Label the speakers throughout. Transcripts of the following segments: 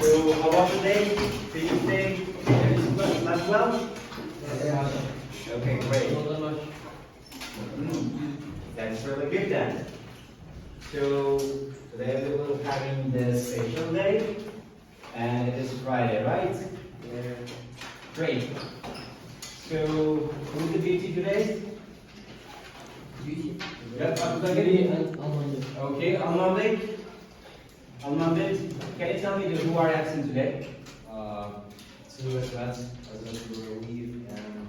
Speaker 1: So how about today? Tuesday? Everything went well?
Speaker 2: Yeah.
Speaker 1: Okay, great. That's really good then. So today we will having the special day, and it is Friday, right?
Speaker 2: Yeah.
Speaker 1: Great. So who's the beauty today? Yep, okay, Almanbek. Almanbek, can you tell me who are absent today?
Speaker 3: Two Esrat, Azat Leave, and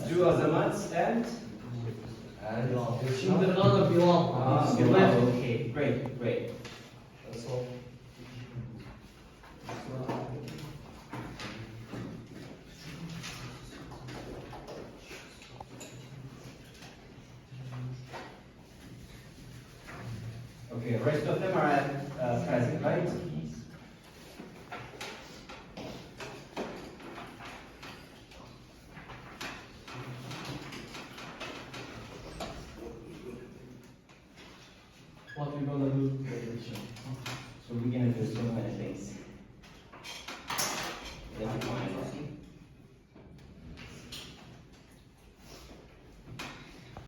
Speaker 1: Two Azamats and?
Speaker 2: Şimdi bana bir
Speaker 1: Bilal. Okay, great.
Speaker 3: That's all.
Speaker 1: Okay, rest of them are present, right?
Speaker 2: What we gonna do?
Speaker 1: So we're gonna do so many things. Let's find out.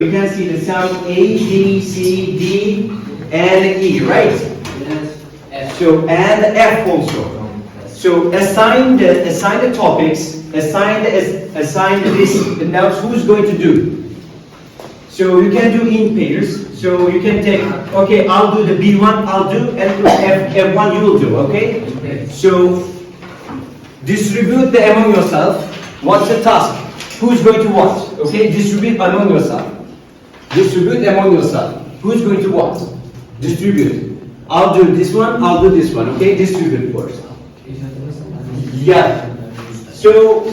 Speaker 1: You can see the sound A, B, C, D, and E, right?
Speaker 2: Yes.
Speaker 1: So and F also. So assign the topics, assign this. Now who's going to do? So you can do in pairs. So you can take, okay, I'll do the B1, I'll do, and F1 you will do, okay? So distribute among yourself. What's the task? Who's going to what? Okay, distribute among yourself. Distribute among yourself. Who's going to what? Distribute. I'll do this one, I'll do this one, okay? Distribute first. Yeah. So,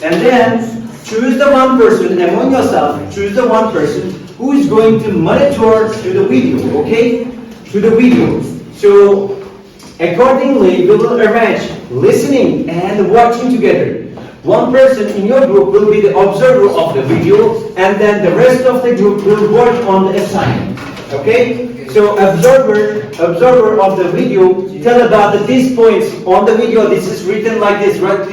Speaker 1: and then choose the one person among yourself, choose the one person who is going to monitor to the video, okay? To the video. So, accordingly, we will arrange listening and watching together. One person in your group will be the observer of the video, and then the rest of the group will work on the assignment. Okay? So observer of the video, tell about these points on the video. This is written like this, like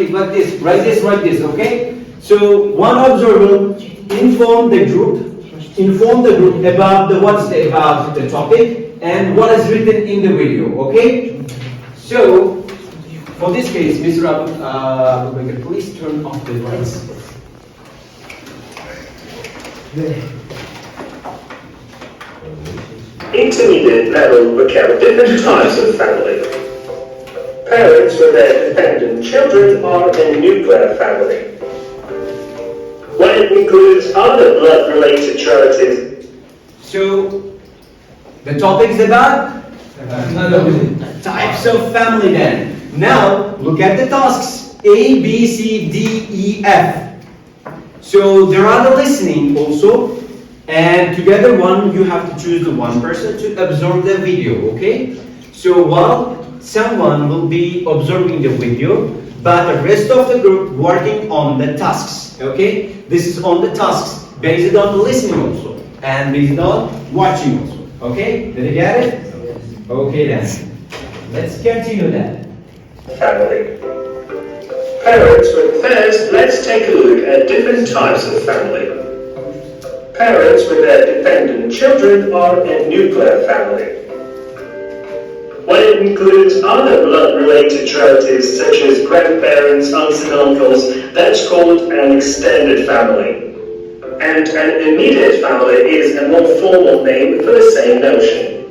Speaker 1: this, okay? So one observer inform the group about the topic and what is written in the video, okay? So for this case, Mr. Abu Bakr, please turn off the lights.
Speaker 4: Intermediate level look at different types of family. Parents with their dependent children are a nuclear family. When it includes other blood-related relatives.
Speaker 1: So the topic is about types of family then. Now look at the tasks A, B, C, D, E, F. So there are the listening also. And together you have to choose the one person to observe the video, okay? So while someone will be observing the video, but the rest of the group working on the tasks, okay? This is on the tasks, based on the listening also, and based on watching also, okay? Did you get it?
Speaker 2: Yes.
Speaker 1: Okay then, let's continue that.
Speaker 4: Family. Parents with first, let's take a look at different types of family. Parents with their dependent children are a nuclear family. When it includes other blood-related relatives such as grandparents, aunts and uncles, that's called an extended family. And an immediate family is a more formal name for the same notion.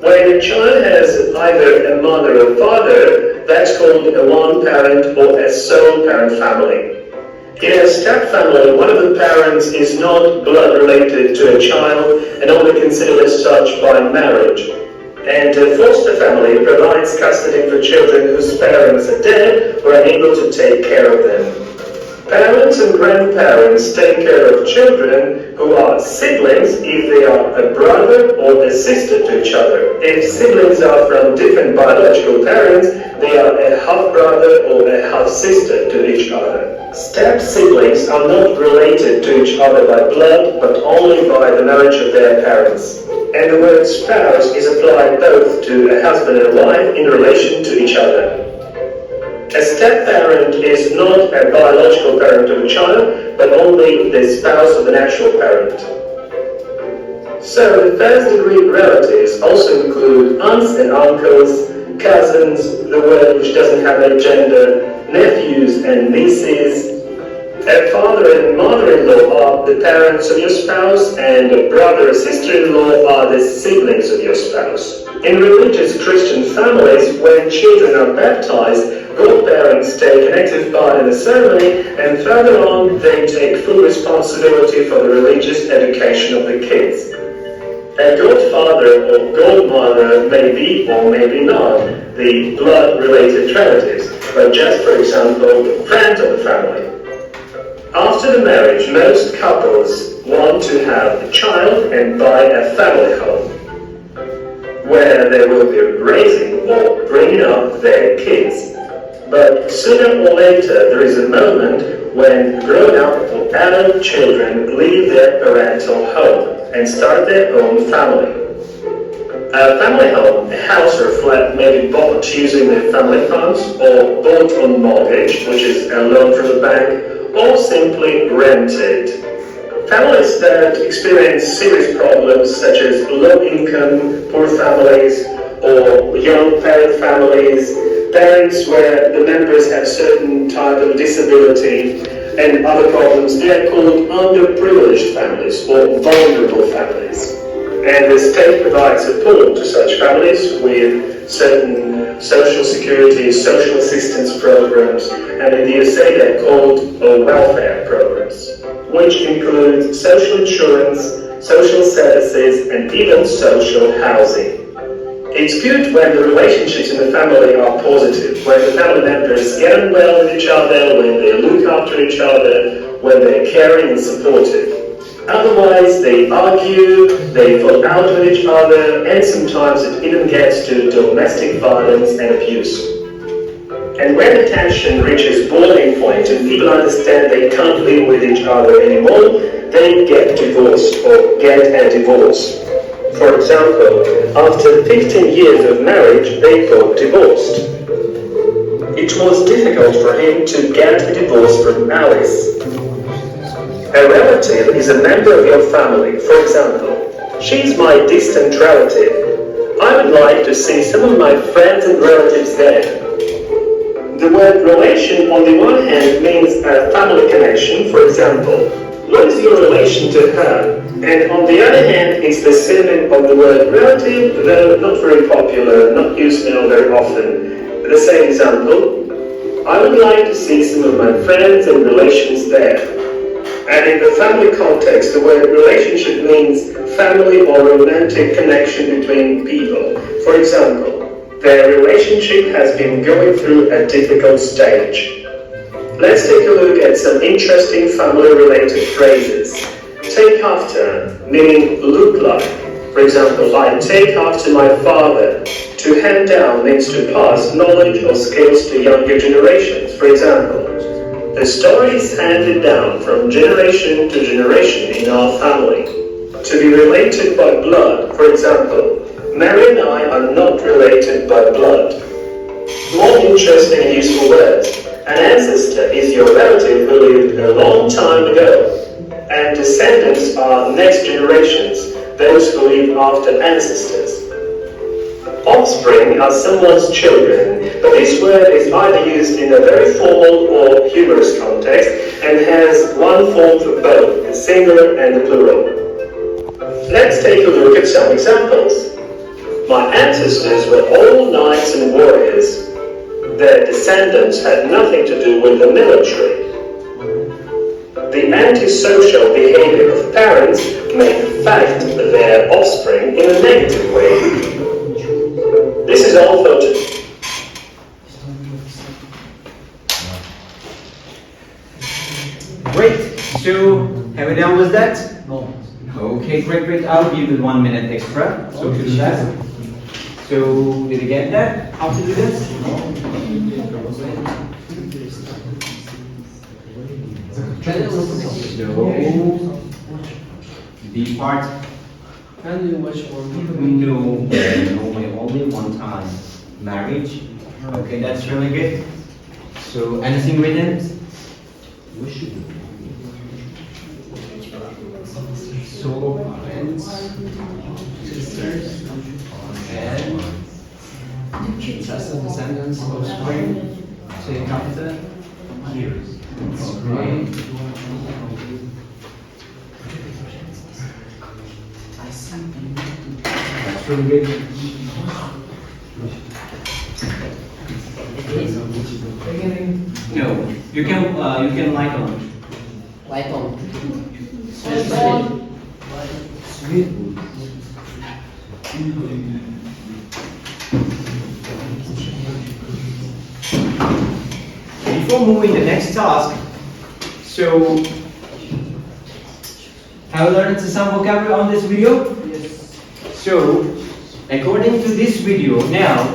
Speaker 4: When a child has either a mother or father, that's called a one-parent or a sole-parent family. In a step family, one of the parents is not blood-related to a child and only considered as such by marriage. And a foster family provides custody for children whose parents are dead or unable to take care of them. Parents and grandparents take care of children who who are siblings if they are a brother or a sister to each other. If siblings are from different biological parents, they are a half-brother or a half-sister to each other. Step-siblings are not related to each other by blood, but only by the marriage of their parents. And the word spouse is applied both to a husband and a wife in relation to each other. A step-parent is not a biological parent of a child, but only the spouse of the natural parent. So, first-degree relatives also include aunts and uncles, cousins, the word which doesn't have a gender, nephews and nieces. A father and mother-in-law are the parents of your spouse, and a brother or sister-in-law are the siblings of your spouse. In religious Christian families, when children are baptized, godparents take an active part in the ceremony, and further on, they take full responsibility for the religious education of the kids. A godfather or godmother may be or may be not the blood-related relatives, but just, for example, the friend of the family. After the marriage, most couples want to have a child and buy a family home, where they will be raising or bringing up their kids. But sooner or later, there is a moment when grown-up or adult children leave their parental home and start their own family. A family home, a house or a flat, may be bought using the family funds or bought on mortgage, which is a loan from the bank, or simply rented. Families that experience serious problems such as low income, poor families, or young parent families, parents where the members have certain type of disability and other problems, they are called underprivileged families or vulnerable families. And the state provides support to such families with certain social security, social assistance programs, and in the USA they're called welfare programs, which include social insurance, social services, and even social housing. It's good when the relationships in the family are positive, when the family members get on well with each other, when they look after each other, when they're caring and supportive. Otherwise, they argue, they fall out with each other, and sometimes it even gets to domestic violence and abuse. And when the tension reaches boiling point and people understand they can't live with each other anymore, they get divorced or get a divorce. For example, after 15 years of marriage, they got divorced. It was difficult for him to get a divorce from Alice. A relative is a member of your family. For example, she's my distant relative. I would like to see some of my friends and relatives there. The word relation on the one hand means a family connection. For example, what is your relation to her? And on the other hand, it's the synonym of the word relative, though not very popular, not used now very often. The same example, I would like to see some of my friends and relations there. And in the family context, the word relationship means family or romantic connection between people. For example, their relationship has been going through a difficult stage. Let's take a look at some interesting family-related phrases. Take after, meaning look like. For example, I take after my father. To hand down means to pass knowledge or skills to younger generations. For example, the story is handed down from generation to generation in our family. To be related by blood. For example, Mary and I are not related by blood. More interesting and useful words. An ancestor is your relative who lived a long time ago. And descendants are next generations, those who live after ancestors. Offspring are someone's children, but this word is either used in a very formal or humorous context and has one form for both, the singular and the plural. Let's take a look at some examples. My ancestors were all knights and warriors. Their descendants had nothing to do with the military. The antisocial behavior of parents may affect their offspring in a negative way. This is all photo.
Speaker 1: Great. So, have we done with that?
Speaker 2: No.
Speaker 1: wait. I'll give you 1 minute extra. So to do that. So did you get that? How to do this? So the part.
Speaker 2: Can you watch one?
Speaker 1: No, only one time. Marriage. Okay, that's really good. So anything written?
Speaker 2: Solo parents, sisters, and just the descendants of spring. Say capital. Great.
Speaker 1: That's really good. No, you can light on.
Speaker 2: Light on.
Speaker 1: Before moving the next task, so have you learned some vocabulary on this video?
Speaker 2: Yes.
Speaker 1: So, according to this video, now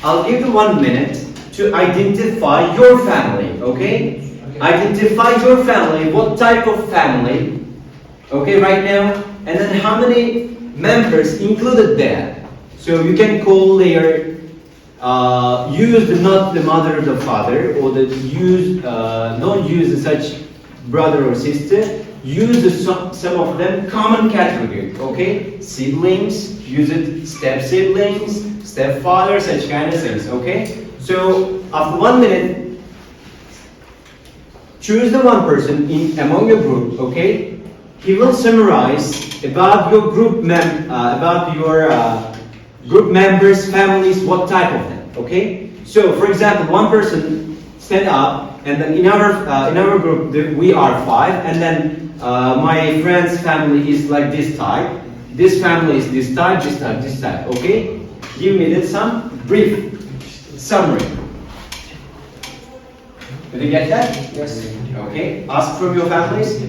Speaker 1: I'll give you 1 minute to identify your family, okay? Identify your family, what type of family, okay, right now, and then how many members included there. So you can call their, use not the mother or the father, or the use, don't use such brother or sister. Use some of them common category, okay? Siblings, use it step siblings, stepfather, such kind of things, okay? So after 1 minute, choose the one person among your group, okay? He will summarize about your group group members, families, what type of them, okay? So for example, one person stand up, and then in our group we are 5, and then my friend's family is like this type. This family is this type, this type, this type. Okay? Give me some brief summary. Did you get that?
Speaker 2: Yes.
Speaker 1: Okay. Ask from your families.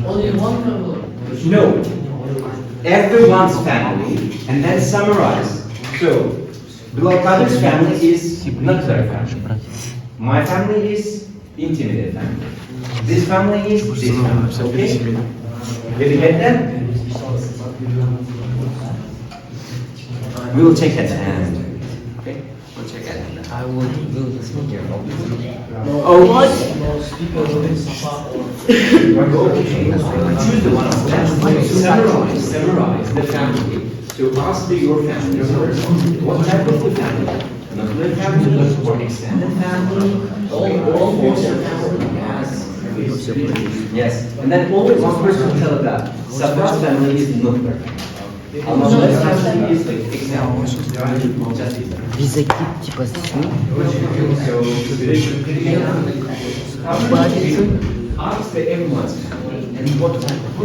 Speaker 2: Only one family.
Speaker 1: No. Everyone's family, and then summarize. So, below Kadir's family is nuclear family. My family is intimate family. This family is this family. Okay? Did you get that? We will check at the end. Okay? We'll check at the end.
Speaker 5: I will do this here.
Speaker 1: Oh, what?
Speaker 2: Most people in Safa or
Speaker 1: Okay. Choose the one of them. Summarize the family. So ask your family members, what type of the family? Nuclear family or extended family?
Speaker 2: all family.
Speaker 1: Yes. Yes. And then only one person will tell that. Safa's family is nuclear. Almaz's family is like extended. Just
Speaker 5: Без экип типа с
Speaker 1: ask the everyone's family and what type of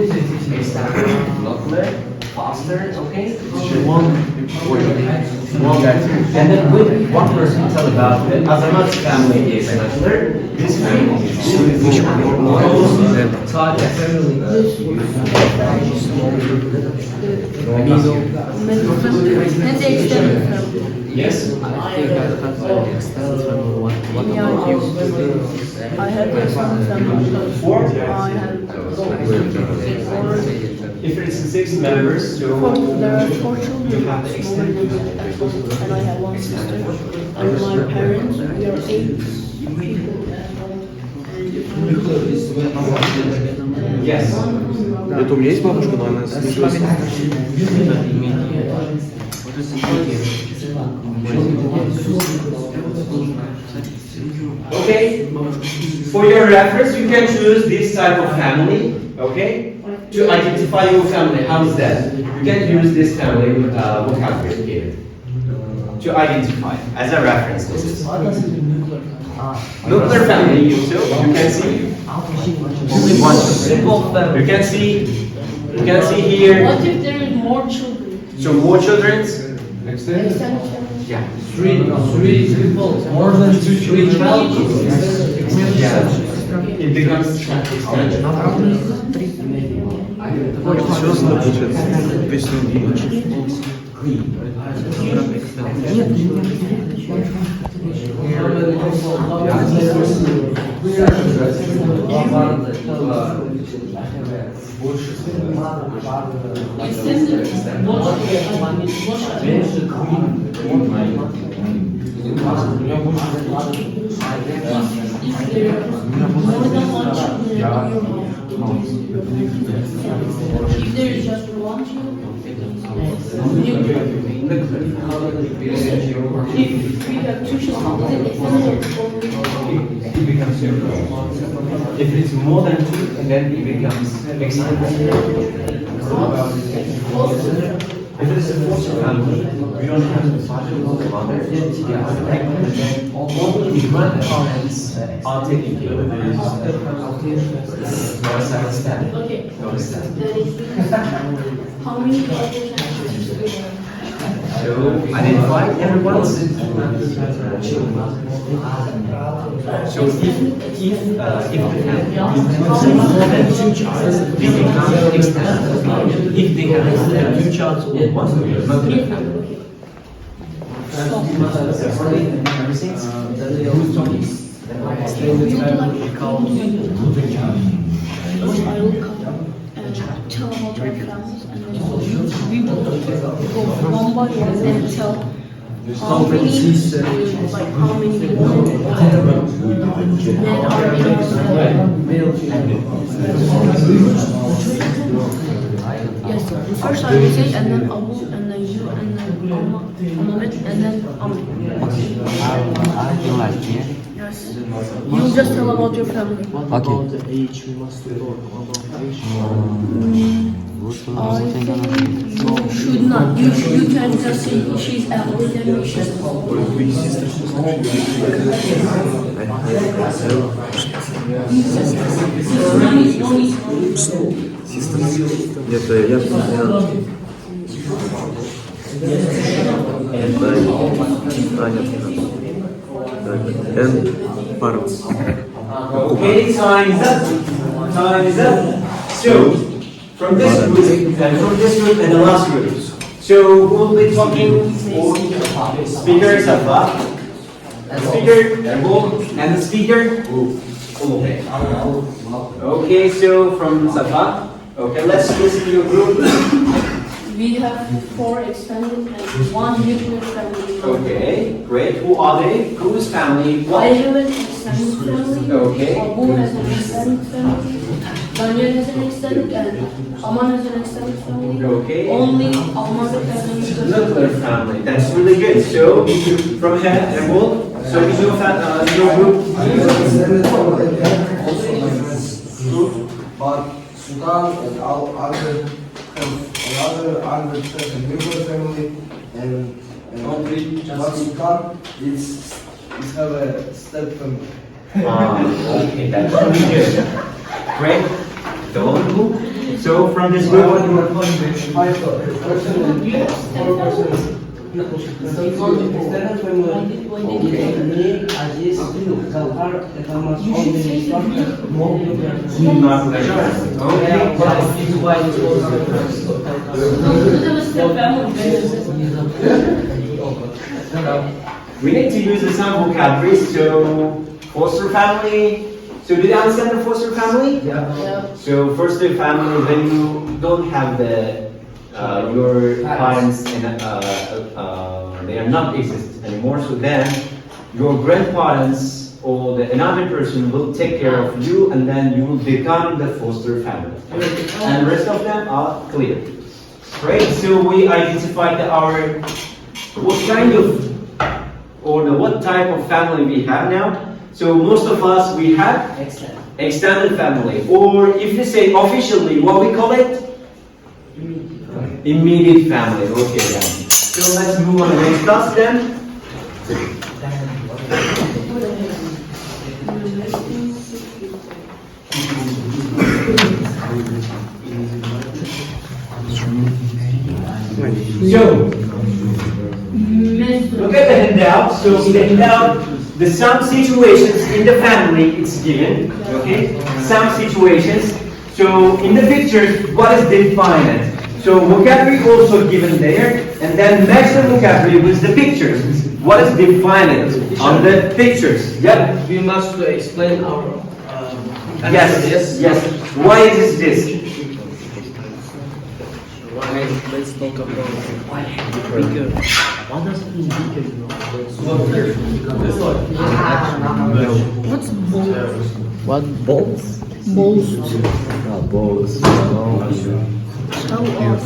Speaker 1: extended, nuclear, faster, okay? And then with one person tell about the Azamat's family is nuclear, this family is Yes.
Speaker 5: I think I have an extended family. What
Speaker 6: I have this one family.
Speaker 1: Four?
Speaker 6: I have
Speaker 1: If it's 6 members, so
Speaker 6: there are 4 children.
Speaker 1: you have the extended.
Speaker 6: And I have 1 sister. And my parents, we are 8 people.
Speaker 1: Yes.
Speaker 3: Это у меня есть бабушка, но она служила.
Speaker 1: Okay. For your reference, you can choose this type of family. Okay. To identify your family, how's that? You can use this family vocabulary here. To identify as a reference. This is nuclear family. You can see. Only one.
Speaker 2: Simple family.
Speaker 1: You can see. You can see here.
Speaker 6: What if there is more children?
Speaker 1: So more children.
Speaker 6: Extended family?
Speaker 1: Yeah.
Speaker 2: Three people, more than 3 children.
Speaker 1: Yeah. it becomes extension.
Speaker 3: Серьезно, получается? Весь
Speaker 6: If there is just one child, if we have two children, is it extended or
Speaker 1: It becomes zero. If it's more than two, and then it becomes extended. If it is a foster family, we don't have the father or the mother. Only the grandparents are taking care of it. You understand?
Speaker 6: okay?
Speaker 1: You understand?
Speaker 6: That is how many brothers and sisters do we have?
Speaker 1: So identify everyone's children. So if the family more than two children, they become extended. If they have more than two children or one, they are not a family. Who's talking?
Speaker 6: I will come and tell about our families, and then we will go one by one and tell how many, like how many men are in our family. Yes, first I will say, and then Abu, and then you, and then Ahmed, and then Ahmed.
Speaker 5: You like here?
Speaker 6: Yes. You just tell about your family.
Speaker 5: Okay.
Speaker 2: The age we must talk about age.
Speaker 6: I think you should not. You can just say she's elder than me. She's
Speaker 3: Это я N пара.
Speaker 1: Okay, time is up. Time is up. So, from this group and the last group. So, we'll be talking for speaker Safa, speaker Erbo, and the speaker Ulupe. Okay, so from Safa. Okay, let's listen to your group.
Speaker 6: We have 4 extended and 1 nuclear family.
Speaker 1: Okay, great. Who are they? Whose family?
Speaker 6: I
Speaker 1: What?
Speaker 6: have an extended family.
Speaker 1: Okay.
Speaker 6: Abu has an extended family. Daniel has an extended, and Aman has an extended family.
Speaker 1: Okay.
Speaker 6: Only Ahmad has an extended
Speaker 1: Nuclear family. That's really good. So, from here, Erbo, so is your group?
Speaker 7: But Sudan and all other have another nuclear family, and but Sudan is have a step family.
Speaker 1: Okay, that's really good. Great. The whole group. So from this group, we need to use the some vocabularies. So foster family. So did you understand the foster family?
Speaker 6: Yeah.
Speaker 1: So foster family is when you don't have the your parents and they are not exist anymore. So then your grandparents or another person will take care of you, and then you will become the foster family. And the rest of them are clear. Great. So we identified our what kind of or what type of family we have now. So most of us, we have extended family, or if you say officially, what we call it? Immediate family. Okay then. So let's move on to the next class then. So, look at the handout. So in the handout, the some situations in the family it's given, okay? Some situations. So in the pictures, what is defined? So vocabulary also given there, and then match the vocabulary with the pictures. What is defined on the pictures? Yep.
Speaker 2: We must explain our
Speaker 1: Yes. Yes. Why is this?
Speaker 2: Let's talk about bigger. What does it mean bigger?
Speaker 6: What's bold?
Speaker 5: What balls?
Speaker 6: Bold.
Speaker 5: Balls.
Speaker 6: Show off.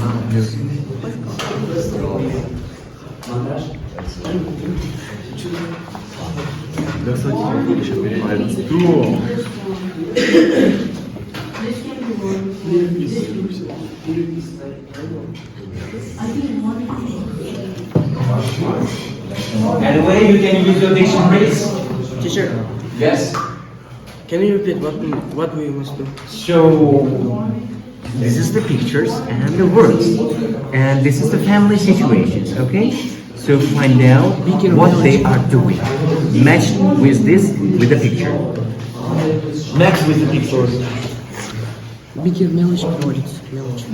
Speaker 1: And when you can use your dictionaries.
Speaker 2: Teacher,
Speaker 1: Yes.
Speaker 2: can you repeat what we must do?
Speaker 8: So this is the pictures and the words, and this is the family situations. Okay, so find out what they are doing. Match with this with the picture.
Speaker 1: Next with the pictures.
Speaker 2: Bigger мелочь говорит. Мелочь.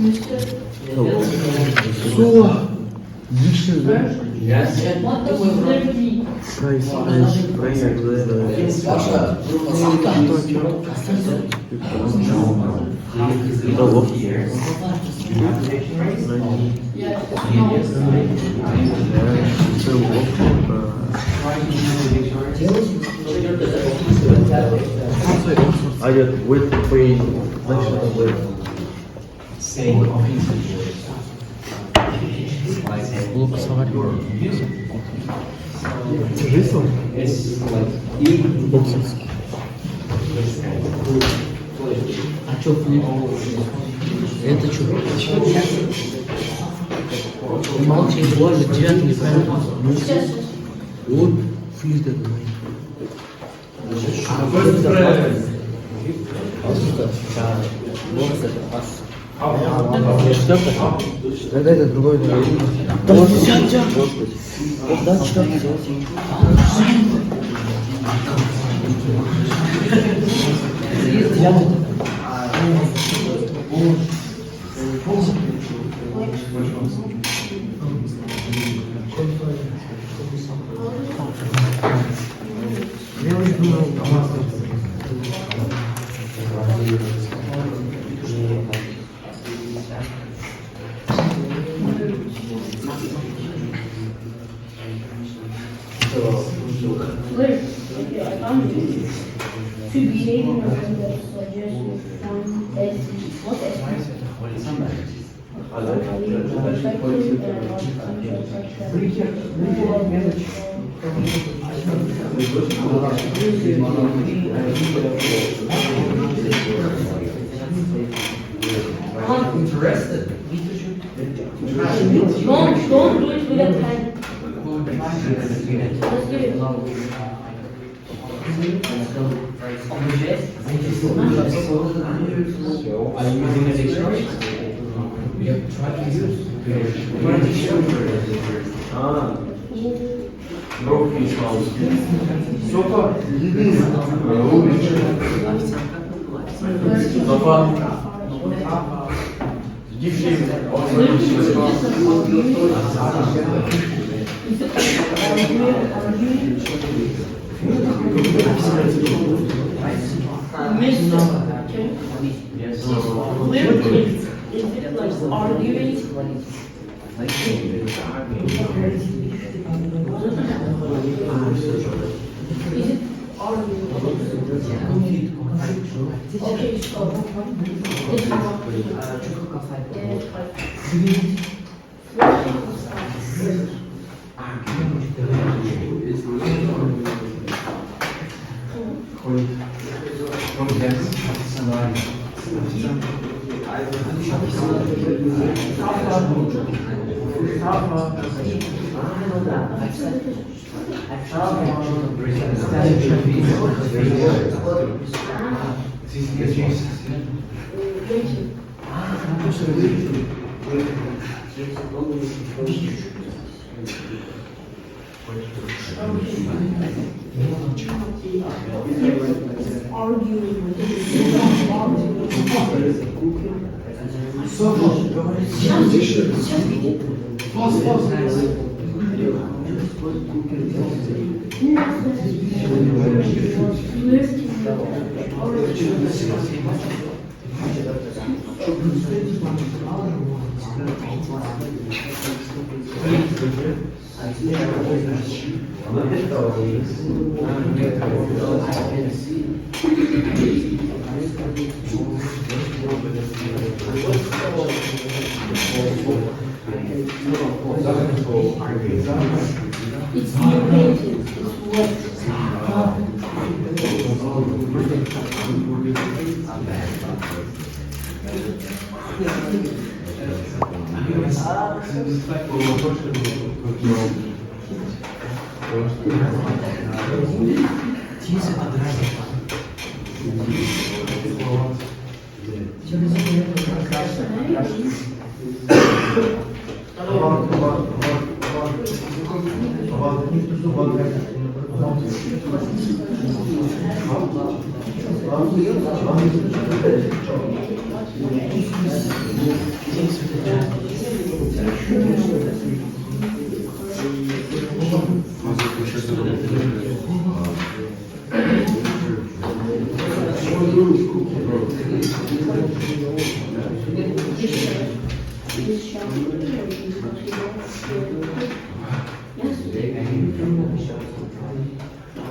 Speaker 2: Это что? Молчи, боже, 9 неправильно. Вот, флит это мой. Это другой. Да, да, что?
Speaker 6: To behave in a way that suggests one essence. What essence? Don't do it with a pen. Let's get it.
Speaker 1: Are you using a dictionary? Try to use. No fish house. So far. So far. Give him
Speaker 6: Is it like arguing? Is it arguing? Okay, so it's It's new pages. It's what?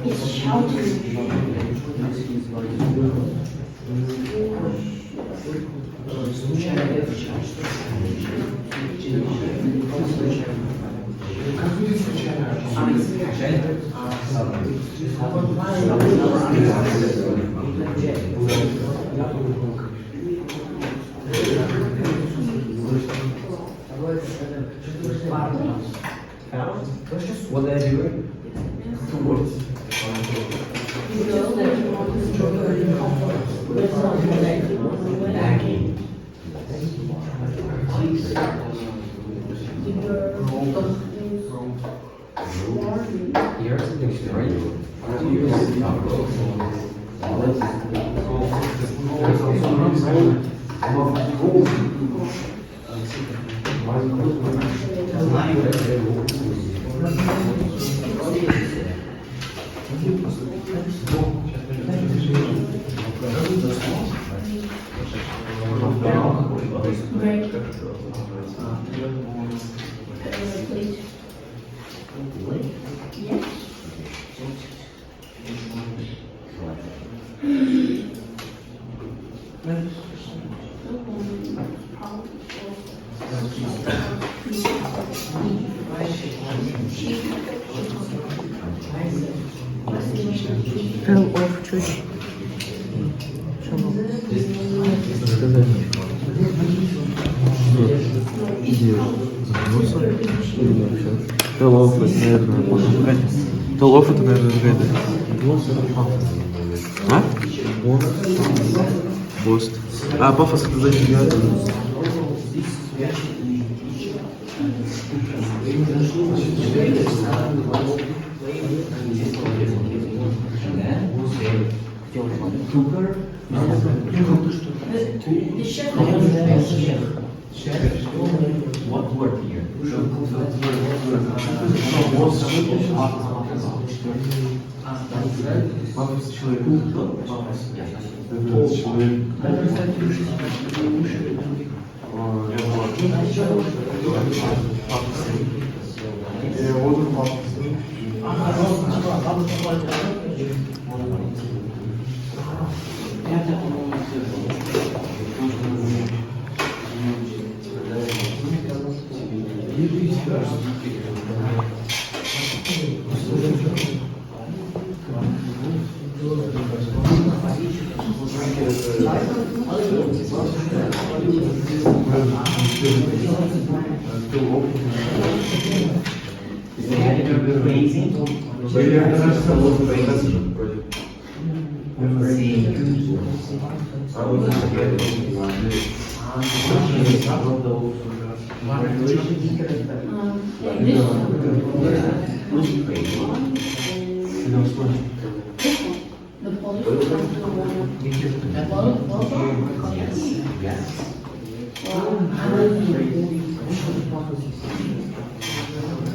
Speaker 6: It's shouting.
Speaker 1: What they're doing?
Speaker 8: Fell off çocuk.
Speaker 3: Толоф, наверное. Толоф это, наверное, Гайда. А? Бост. А, пафос это за тебя.
Speaker 8: What word here?
Speaker 3: Пафос человек. Это человек.
Speaker 6: The police come to the one.
Speaker 8: Yes.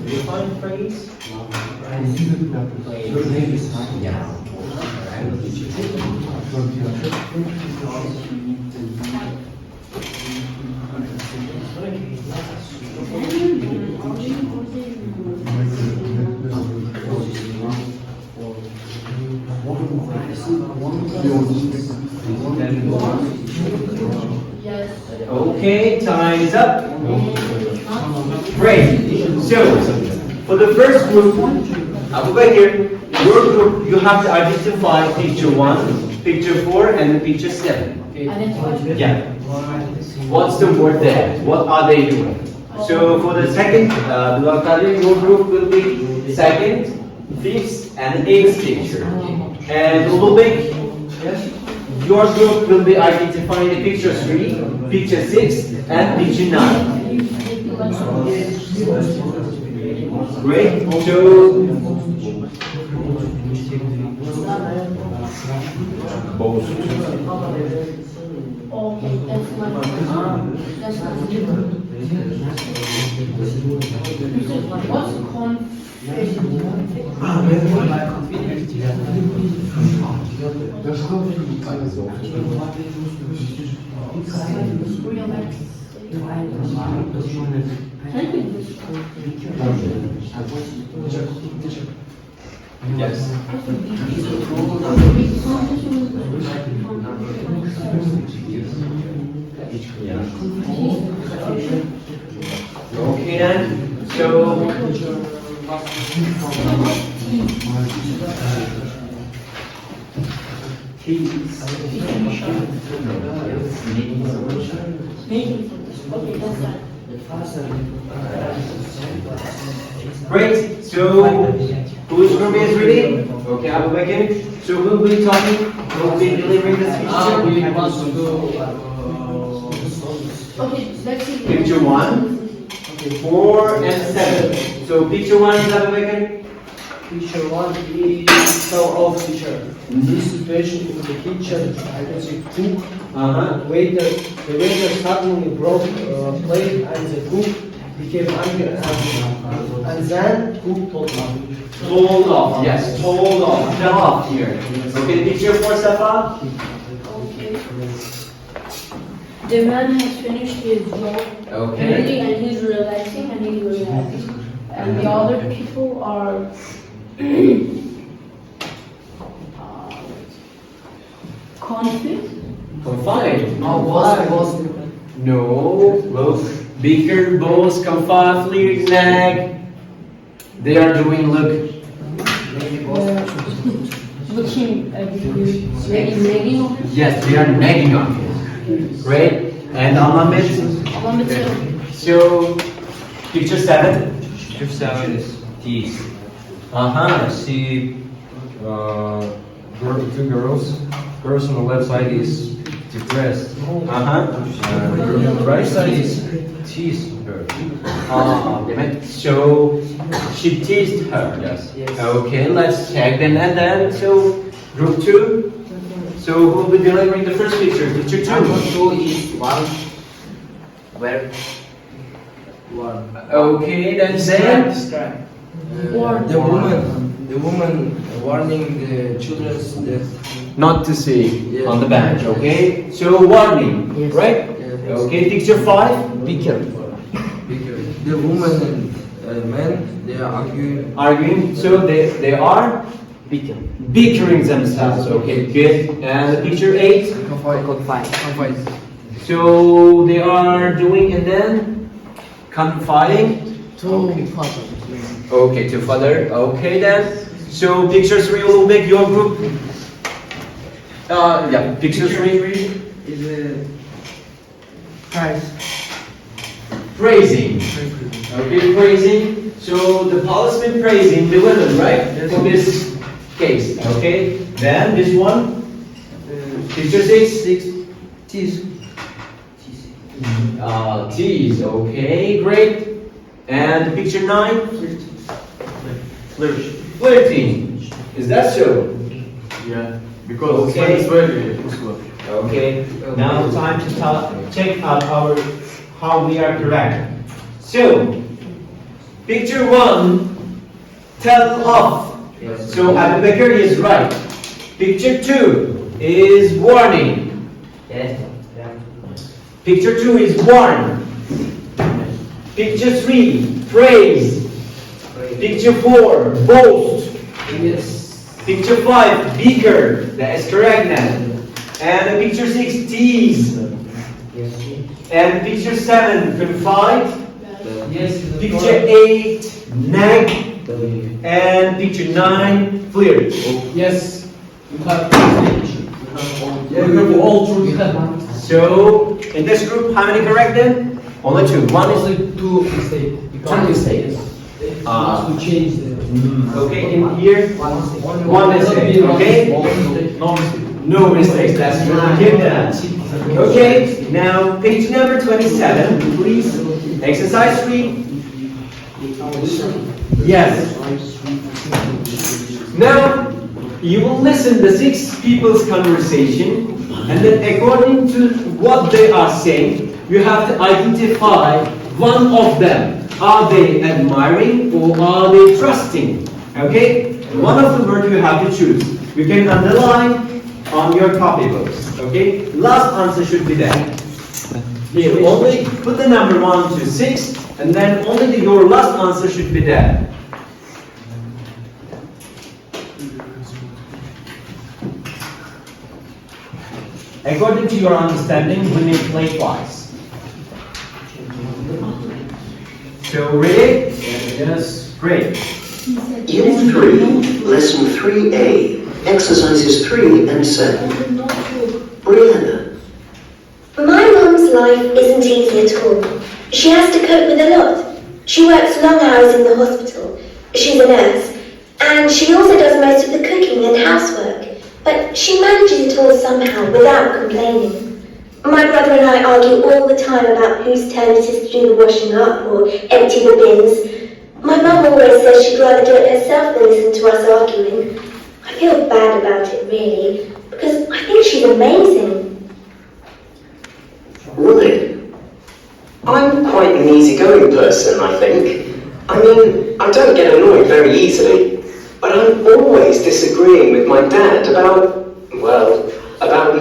Speaker 8: Define phrase. Yeah. Okay, time is up. Great. So, for the first group, Abu Bakr, your group, you have to identify picture 1, picture 4, and picture 7. Yeah. What's the word there? What are they doing? So, for the second, Bilal Qadir, your group will be second, 5th, and 8th picture. And Ulubek, your group will be identifying the picture 3, picture 6, and picture 9. Great. So,
Speaker 6: Okay, that's not what's
Speaker 8: yes. Okay then. So. Great. So, who's group is ready? Okay, Abu Bakr. So, who will be talking? Who will be delivering the speech?
Speaker 2: We must do.
Speaker 6: Okay, let's see.
Speaker 8: Picture 1, 4, and 7. So, picture 1 is Abu Bakr.
Speaker 2: Picture 1 is fell off teacher. This situation in the kitchen, I can see cook. The waiter suddenly broke plate and the cook became angry and then cook told him.
Speaker 8: Told off, yes, told off, fell off here. Okay, picture 4, Safa.
Speaker 6: Okay. The man has finished his job
Speaker 8: Okay.
Speaker 6: and he's relaxing and he's relaxing. And the other people are confused.
Speaker 8: Confined. No, look. Beaker, boss, Kamfa, Fleer, Nag. They are doing, look.
Speaker 6: Looking at you, nagging on him.
Speaker 8: Yes, they are nagging on him. Great. And Amamet. So, picture 7.
Speaker 3: Picture 7 is teeth.
Speaker 8: Uh-huh.
Speaker 3: I see two girls. Girls on the left side is depressed.
Speaker 8: Uh-huh.
Speaker 3: On the right side is teased her.
Speaker 8: So, she teased her.
Speaker 3: Yes.
Speaker 8: Okay, let's check them. And then, so, group 2. So, who will be delivering the first picture? Picture 2.
Speaker 5: Two is one. Where?
Speaker 7: One.
Speaker 8: Okay, then Sam.
Speaker 7: The woman warning the children that
Speaker 8: Not to see
Speaker 7: Yes.
Speaker 8: on the bench, okay? So, warning, right?
Speaker 7: Yes.
Speaker 8: Okay, picture 5.
Speaker 5: Be careful.
Speaker 7: the woman and men they are
Speaker 8: Arguing, so they are
Speaker 5: Be careful.
Speaker 8: bickering themselves, okay, good. And picture 8.
Speaker 5: Confine.
Speaker 8: So, they are doing and then confiding.
Speaker 5: Two father.
Speaker 8: Okay, to father. Okay then. So picture 3 a little bit, your group. Yeah, picture 3.
Speaker 7: is a price.
Speaker 8: Praising. Okay, praising. So the policeman praising the women, right? For this case. Okay. Then this one. Picture 6.
Speaker 7: Teeth.
Speaker 8: Tease. Okay, great. And picture 9. Flirting.
Speaker 1: Is that so?
Speaker 3: Yeah, because
Speaker 1: Okay.
Speaker 3: it's very useful.
Speaker 1: Okay, now time to check out how we are correct. So, picture 1, tell off. So Abu Bakr is right. Picture 2 is warning.
Speaker 5: Yes.
Speaker 1: Picture 2 is warn. Picture 3, praise. Picture 4, boast.
Speaker 2: Yes.
Speaker 1: Picture 5, beaker. That is correct now. And picture 6, tease. And picture 7, confide.
Speaker 2: Yes.
Speaker 1: Picture 8, nag. And picture 9, flirt.
Speaker 2: Yes. You have stage. You have all true. You have
Speaker 1: So, in this group, how many correct then? Only 2. One is
Speaker 2: only 2 mistakes.
Speaker 1: Two mistakes.
Speaker 2: To change the.
Speaker 1: okay in here. One mistake. Okay. No mistakes. That's good. Give that. Okay. Now, page number 27, please. Exercise 3. Yes. Now, you will listen the 6 people's conversation, and then according to what they are saying, you have to identify one of them. Are they admiring or are they trusting? Okay? One of the words you have to choose. You can underline on your copybooks. Okay? Last answer should be there. Here, only put the number 1 to 6, and then only your last answer should be there. According to your understanding, we may play twice. So, ready? Yes. Great.
Speaker 9: Unit 3, Lesson 3A, Exercises 3 and 7. Brianna.
Speaker 10: My mum's life isn't easy at all. She has to cope with a lot. She works long hours in the hospital. She's a nurse. And she also does most of the cooking and housework. But she manages it all somehow without complaining. My brother and I argue all the time about whose turn it is to do the washing up or empty the bins. My mum always says she'd rather do it herself than listen to us arguing. I feel bad about it really, because I think she's amazing.
Speaker 9: Right. I'm quite an easygoing person, I think. I mean, I don't get annoyed very easily, but I'm always disagreeing with my dad about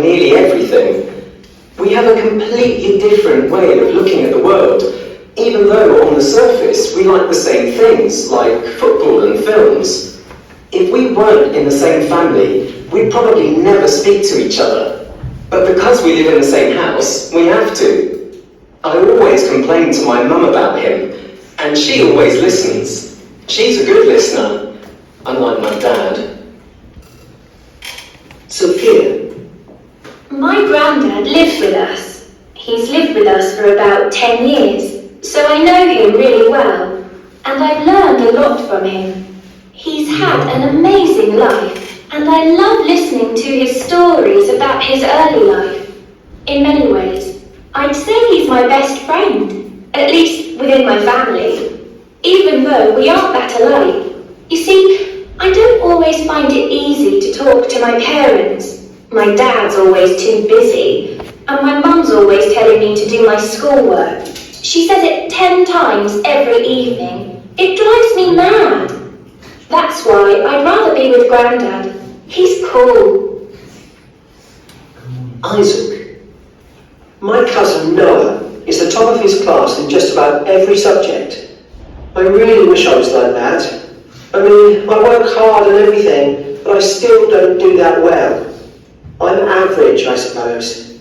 Speaker 9: nearly everything. We have a completely different way of looking at the world, even though on the surface we like the same things, like football and films. If we weren't in the same family, we'd probably never speak to each other. But because we live in the same house, we have to. I always complain to my mum about him, and she always listens. She's a good listener, unlike my dad. Sophia.
Speaker 10: My granddad lives with us. He's lived with us for about 10 years, so I know him really well, and I've learned a lot from him. He's had an amazing life, and I love listening to his stories about his early life. In many ways, I'd say he's my best friend, at least within my family, even though we aren't that alike. You see, I don't always find it easy to talk to my parents. My dad's always too busy, and my mum's always telling me to do my schoolwork. She says it 10 times every evening. It drives me mad. That's why I'd rather be with Grandad. He's cool.
Speaker 9: Isaac. My cousin Noah is the top of his class in just about every subject. I really wish I was like that. I mean, I work hard and everything, but I still don't do that well. I'm average, I suppose.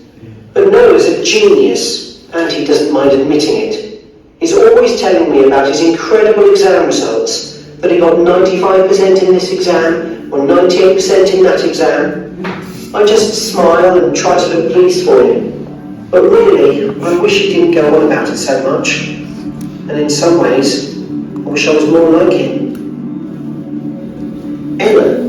Speaker 9: But Noah's a genius, and he doesn't mind admitting it. He's always telling me about his incredible exam results, that he got 95% in this exam, or 98% in that exam. I just smile and try to look pleased for him. But really, I wish he didn't go on about it so much. And in some ways, I wish I was more like him. Emma.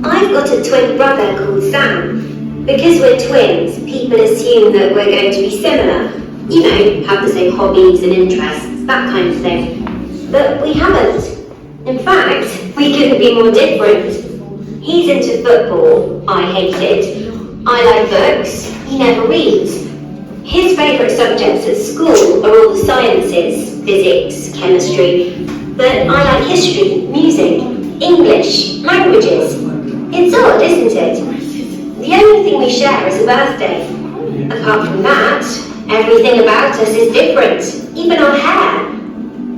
Speaker 10: I've got a twin brother called Sam. Because we're twins, people assume that we're going to be similar. You know, have the same hobbies and interests, that kind of thing. But we haven't. In fact, we couldn't be more different. He's into football, I hate it. I like books, he never reads. His favourite subjects at school are all the sciences, physics, chemistry. But I like history, music, English, languages. It's odd, isn't it? The only thing we share is a birthday. Apart from that, everything about us is different, even our hair.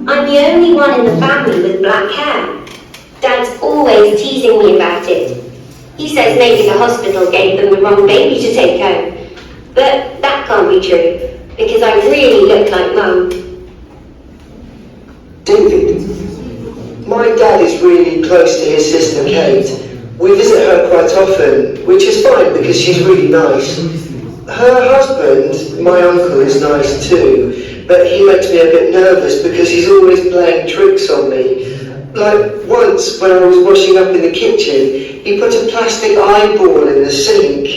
Speaker 10: I'm the only one in the family with black hair. Dad's always teasing me about it. He says maybe the hospital gave them the wrong baby to take home. But that can't be true, because I really look like Mum.
Speaker 9: David, my dad is really close to his sister Kate. We visit her quite often, which is fine because she's really nice. Her husband, my uncle, is nice too, but he makes me a bit nervous because he's always playing tricks on me. Like once when I was washing up in the kitchen, he put a plastic eyeball in the sink.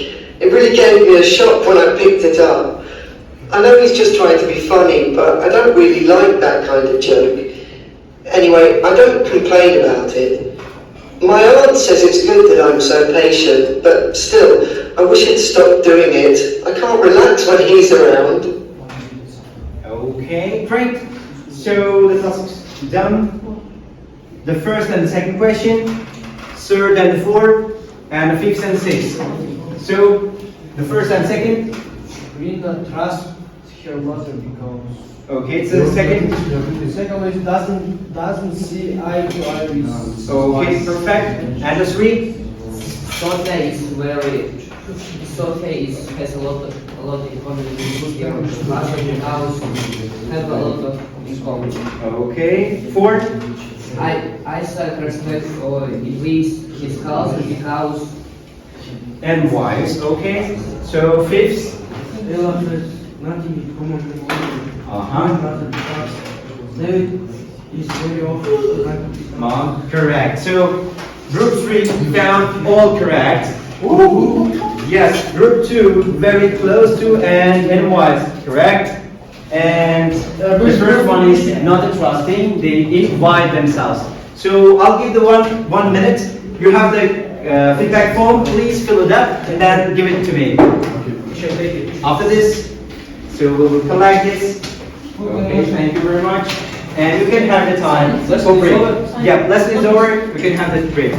Speaker 9: It really gave me a shock when I picked it up. I know he's just trying to be funny, but I don't really like that kind of joke. Anyway, I don't complain about it. My aunt says it's good that I'm so patient, but still, I wish he'd stop doing it. I can't relax when he's around.
Speaker 1: Okay, great. So the task's done. The first and the second question, third and the fourth, and the fifth and sixth. So the first and second.
Speaker 2: Rina trusts her mother because.
Speaker 1: Okay, so the second.
Speaker 2: The second is doesn't see eye to eye with.
Speaker 1: Okay, perfect. And the three.
Speaker 5: Sophia has a lot in common with your house, have a lot in common.
Speaker 1: Okay, four.
Speaker 5: I start respect for at least his house and the house.
Speaker 1: And wives. Okay. So fifth.
Speaker 7: Nothing in common with
Speaker 1: David
Speaker 7: is very often
Speaker 1: Mom. Correct. So group 3 found all correct. Ooh. Yes, group 2 very close to and wives. Correct. And the first one is not trusting. They invite themselves. So I'll give the 1 minute. You have the feedback form. Please fill it up and then give it to me. After this, so we will collect this. Okay, thank you very much. And you can have the time for break. Yeah, lesson is over. We can have the break.